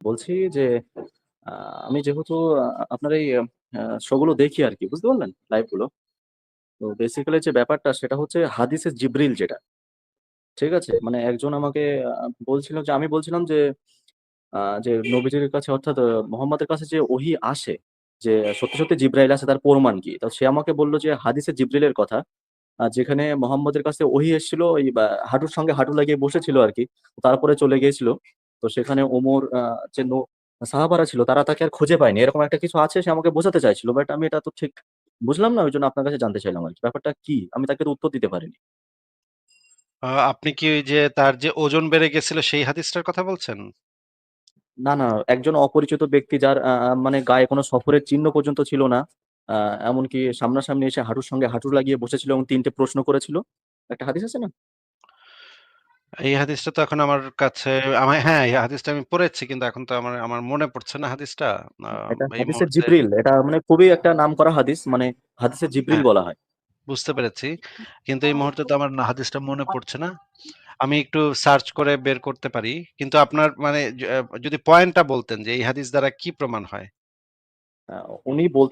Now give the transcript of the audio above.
বলছি যে আমি যেহেতু আপনার এই শো গুলো দেখি আর কি, বুঝতে পারলেন, লাইভ গুলো। তো বেসিক্যালি যে ব্যাপারটা সেটা হচ্ছে হাদিসে জিব্রিল যেটা, ঠিক আছে, মানে একজন আমাকে বলছিল যে, আমি বলছিলাম যে নবীজির কাছে অর্থাৎ মোহাম্মদের কাছে যে ওহী আসে, যে সত্যি সত্যি জিব্রাইল আছে, তার প্রমাণ কি? তো সে আমাকে বললো যে হাদিসে জিব্রিলের কথা, যেখানে মোহাম্মদের কাছে ওহী এসেছিল, ওই হাঁটুর সঙ্গে হাঁটু লাগিয়ে বসেছিল আর কি, তারপরে চলে গিয়েছিল। তো সেখানে ওমর সাহাবারা ছিল, তারা তাকে আর খুঁজে পায়নি, এরকম একটা কিছু আছে, সে আমাকে বোঝাতে চাইছিল, বাট আমি এটা তো ঠিক বুঝলাম না, ওই জন্য আপনার কাছে জানতে চাইলাম আর কি, ব্যাপারটা কি, আমি তাকে তো উত্তর দিতে পারিনি। আপনি কি ওই যে তার যে ওজন বেড়ে গেছিল সেই হাদিসটার কথা বলছেন? না না, একজন অপরিচিত ব্যক্তি যার মানে গায়ে কোনো সফরের চিহ্ন পর্যন্ত ছিল না, এমনকি সামনাসামনি এসে হাঁটুর সঙ্গে হাঁটু লাগিয়ে বসেছিল এবং তিনটে প্রশ্ন করেছিল, একটা হাদিস আছে না? এই হাদিসটা তো এখন আমার কাছে হ্যাঁ, এই হাদিসটা আমি পড়েছি কিন্তু এখন তো আমার আমার মনে পড়ছে না হাদিসটা। এটা এই হাদিসে মুহূর্তে জিব্রিল, এটা মানে খুবই একটা নামকরা হাদিস, মানে হাদিসে জিব্রিল হ্যাঁ, বলা হয়। বুঝতে পেরেছি। কিন্তু এই মুহূর্তে তো আমার হাদিসটা মনে পড়ছে না। আমি একটু সার্চ করে বের করতে পারি। কিন্তু আপনার মানে যদি পয়েন্টটা বলতেন যে এই হাদিস দ্বারা কি প্রমাণ হয়? উনি বলতে